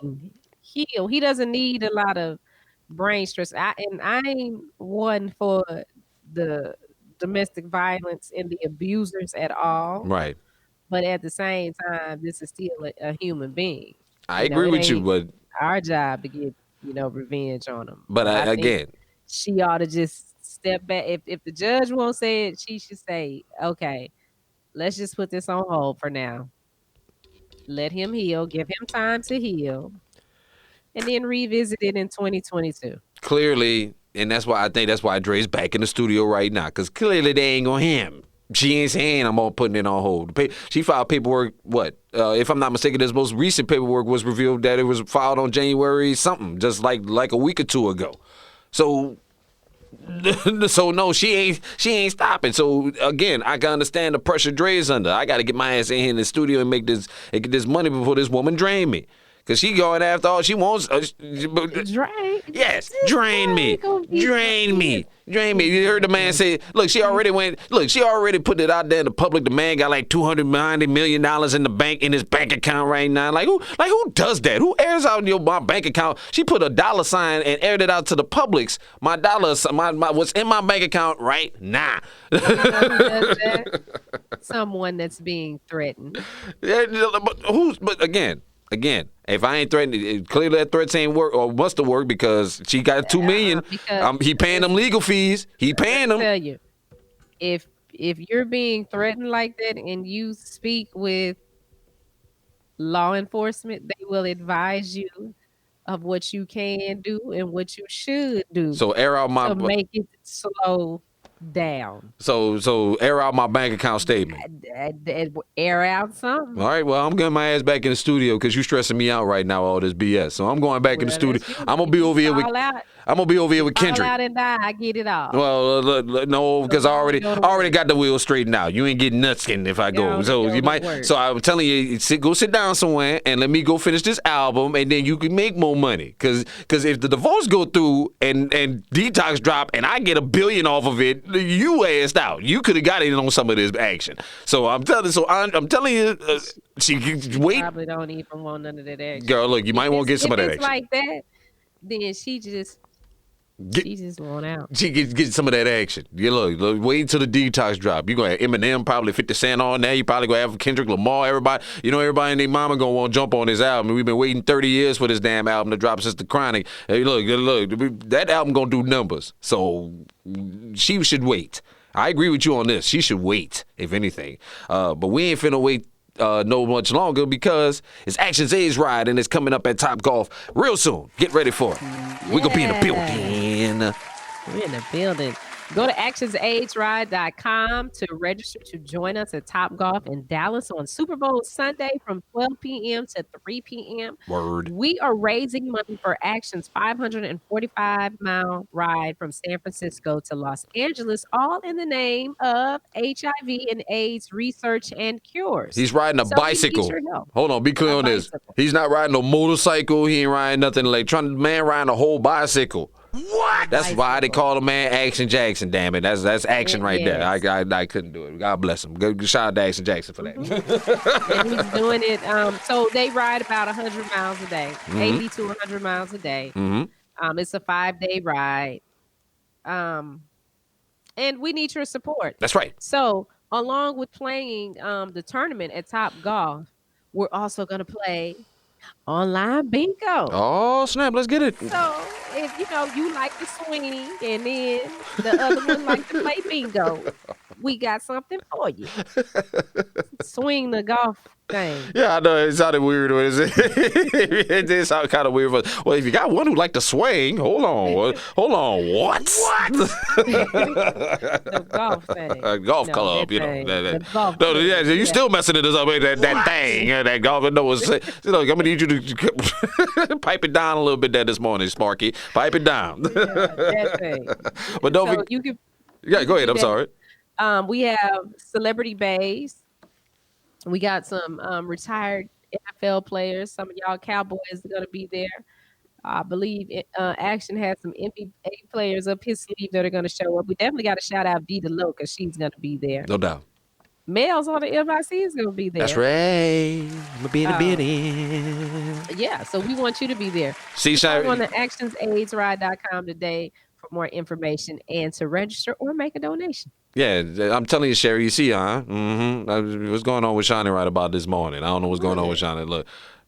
heal. He doesn't need a lot of brain stress. I ain't one for the domestic violence and the abusers at all. Right. But at the same time, this is still a human being. I agree with you, but our job to get revenge on him. But again, she ought to just step back. If the judge won't say it, she should say, "Okay, let's just put this on hold for now. Let him heal. Give him time to heal." And then revisit it in 2022. Clearly, and that's why Dre's back in the studio right now, because clearly they ain't gonna hear him. She ain't saying I'm all putting it on hold. She filed paperwork. What? If I'm not mistaken, this most recent paperwork was revealed that it was filed on January something, just like a week or two ago. So no, she ain't stopping. So again, I can understand the pressure Dre's under. I got to get my ass in here in the studio and get this money before this woman drain me. Because she going after all she wants. Drain? Yes, drain me. Drain me. Drain me. You heard the man say, look, she already put it out there in the public. The man got like $290 million in his bank account right now. Like who does that? Who airs out my bank account? She put a dollar sign and aired it out to the publics. My dollar, my what's in my bank account right now. You know who does that? Someone that's being threatened. Yeah, but again, if I ain't threatening, clearly that threats ain't work or must have worked, because she got $2 million. He paying them legal fees. He paying them. I tell you, if you're being threatened like that and you speak with law enforcement, they will advise you of what you can do and what you should do. So air out my to make it slow down. So air out my bank account statement. Air out something. All right, well, I'm getting my ass back in the studio because you stressing me out right now, all this BS. So I'm going back in the studio. I'm gonna be over here with Kendrick. Fall out and die. I get it all. Well, no, because I already got the wheel straightened out. You ain't getting nutskin if I go. So you might. So I'm telling you, go sit down somewhere and let me go finish this album, and then you can make more money. Because if the divorce go through and Detox drop and I get $1 billion off of it, you assed out. You could have got in on some of this action. So I'm telling you, she wait. Probably don't even want none of that action. Girl, look, you might want to get some of that action. If it's like that, then she just want out. She get some of that action. You look, wait until the Detox drop. You gonna have Eminem, probably 50 Cent on there. You probably gonna have Kendrick Lamar. Everybody and their mama gonna want to jump on this album. We've been waiting 30 years for this damn album to drop since The Chronic. Hey, look, that album gonna do numbers. So she should wait. I agree with you on this. She should wait, if anything. But we ain't finna wait no much longer, because it's Action's A's Ride, and it's coming up at Top Golf real soon. Get ready for it. We're gonna be in the building. We're in the building. Go to actionsageride.com to register to join us at Top Golf in Dallas on Super Bowl Sunday from 12 p.m. to 3 p.m. Word. We are raising money for Action's 545-mile ride from San Francisco to Los Angeles, all in the name of HIV and AIDS research and cures. He's riding a So we need bicycle. your help. Hold on, be clear A on this. bicycle. He's not riding no motorcycle. He ain't riding nothing electronic. Man riding a whole bicycle. What? That's why they call the man Action Jackson. Damn it, that's action right there. Yes. I couldn't do it. God bless him. Good shout out to Action Jackson for that. And he's doing it. So they ride about 100 miles a day, 80 to 100 miles a day. It's a 5-day ride. And we need your support. That's right. So along with playing the tournament at Top Golf, we're also going to play online bingo. Oh snap! Let's get it. So if you like to swing and then the other one like to play bingo, we got something for you. Swing the golf thing. Yeah, I know it sounded weird. It did sound kind of weird. But, well, if you got one who like to swing, hold on. What? What? The golf thing. Golf No, club, that you know. thing. That- The golf no, club. yeah, you Yeah. still messing it up. That thing, that golf. No, I'm gonna need you to pipe it down a little bit there this morning, Sparky. Pipe it down. That thing. But don't. So you can. Yeah, go ahead. I'm that- sorry. We have celebrity bays. We got some retired NFL players. Some of y'all Cowboys are going to be there. I believe Action has some NBA players up his sleeve that are going to show up. We definitely got to shout out Vita Lowe because she's going to be there. No doubt. Melz on the MIC is going to be there. That's right. I'm gonna be in the building. Yeah, so we want you to be there. See, Go on Shani. to actionsaidride.com today for more information and to register or make a donation. Yeah, I'm telling you, Sherry. You see, huh? Mm-hmm. What's going on with Shani right about this morning? I don't know what's going on with Shani. Look,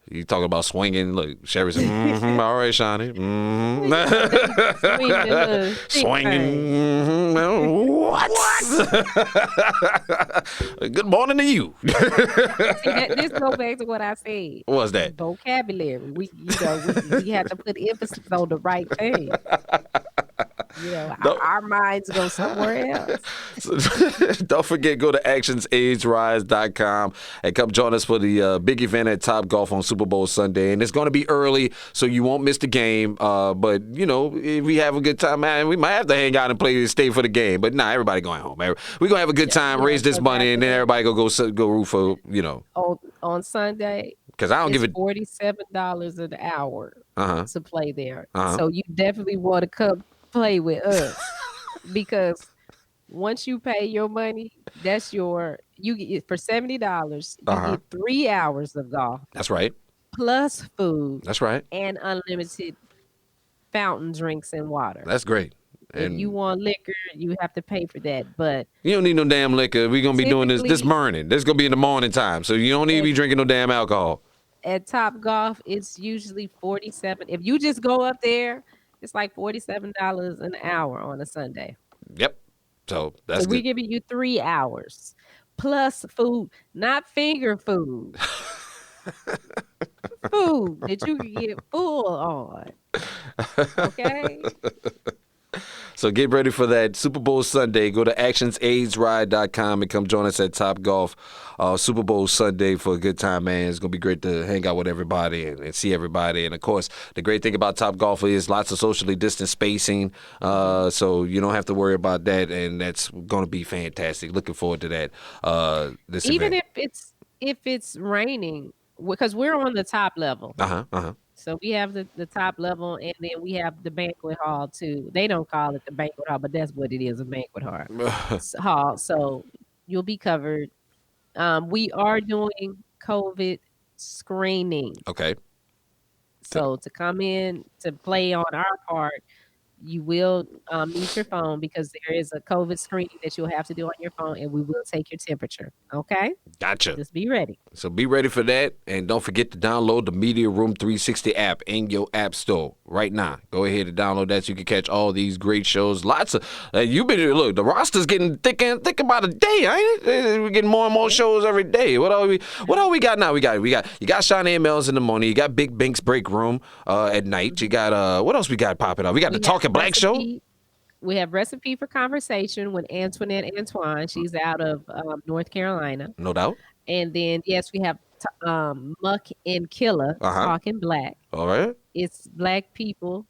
you talking about swinging. Look, Sherry said, all right, Shani. Swinging. What? Good morning to you. See, this goes back to what I said. What's that? Vocabulary. We have to put emphasis on the right thing. Our minds go somewhere else. Don't forget, go to actionsagerise.com and come join us for the big event at Top Golf on Super Bowl Sunday. And it's going to be early, so you won't miss the game. But, if we have a good time, man, we might have to hang out and stay for the game. But nah, everybody going home. We're going to have a good time, raise this money, and then everybody go root for, On Sunday, because I don't give it. $47 an hour to play there. Uh-huh. So you definitely want to come play with us because once you pay your money, that's you get for $70, you get 3 hours of golf That's right. plus food That's right. and unlimited fountain drinks and water. That's great. If you want liquor, you have to pay for that. But You don't need no damn liquor. We're going to be doing this Typically- morning. This is going to be in the morning time. So you don't need to be drinking no damn alcohol. at Top Golf, it's usually $47. If you just go up there, it's like $47 an hour on a Sunday. Yep. So that's So we're good. giving you 3 hours plus food, not finger food. Food that you can get full on. Okay? So get ready for that Super Bowl Sunday. Go to actionsaidride.com and come join us at Top Golf Super Bowl Sunday for a good time, man. It's going to be great to hang out with everybody and see everybody. And, of course, the great thing about Top Golf is lots of socially distant spacing, so you don't have to worry about that, and that's going to be fantastic. Looking forward to that. This Even event. if it's raining, because we're on the top level. So we have the top level, and then we have the banquet hall too. They don't call it the banquet hall, but that's what it is, a banquet hall. So you'll be covered. We are doing COVID screening. Okay. So to come in to play on our part, you will need your phone because there is a COVID screening that you'll have to do on your phone, and we will take your temperature. Okay? Gotcha. Just be ready. So be ready for that, and don't forget to download the Media Room 360 app in your app store right now. Go ahead and download that so you can catch all these great shows. Lots of the roster's getting thicker and thicker by the day, ain't it? We're getting more and more shows every day. What all we got now? You got Shani Melz in the morning. You got Big Bink's Break Room at night. You got what else we got popping up? We got the Talking Black show. We have Recipe for Conversation with Antoinette Antoine. She's out of North Carolina. No doubt. And then, yes, we have Muck and Killer Talking Black. All right. It's black people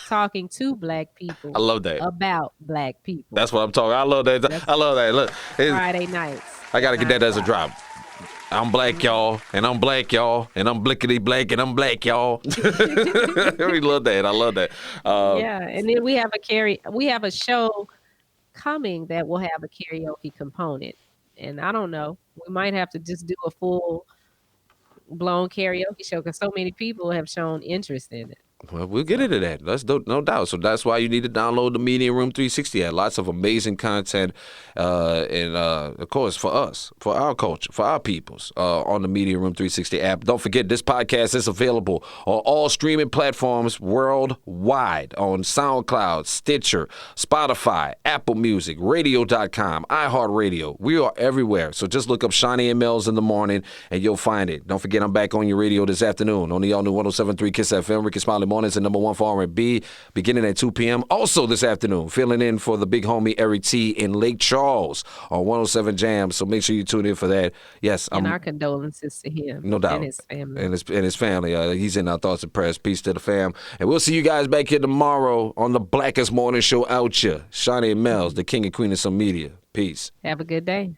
talking to black people. I love that. About black people. That's what I'm talking. I love that. I love that. Look, Friday nights. I got to get that as a drop. I'm black, y'all, and I'm black, y'all, and I'm blickety black, and I'm black, y'all. We love that. I love that. Yeah, and then we have a show coming that will have a karaoke component, and I don't know. We might have to just do a full blown karaoke show because so many people have shown interest in it. Well, we'll get into that. That's no doubt. So that's why you need to download the Media Room 360 app. Lots of amazing content, and of course for us, for our culture, for our peoples, on the Media Room 360 app. Don't forget, this podcast is available on all streaming platforms worldwide on SoundCloud, Stitcher, Spotify, Apple Music, Radio.com, iHeartRadio. We are everywhere. So just look up Shani Melz in the morning, and you'll find it. Don't forget, I'm back on your radio this afternoon on the all-new 107.3 KISS FM. Ricky Smiley Mornings and number one for R&B, beginning at 2 p.m. Also this afternoon, filling in for the big homie Eric T in Lake Charles on 107 Jam. So make sure you tune in for that. Yes, and our condolences to him, no doubt, and his family, and his family. He's in our thoughts and prayers. Peace to the fam, and we'll see you guys back here tomorrow on the blackest morning show out here. Shani Melz, the king and queen of some media. Peace. Have a good day.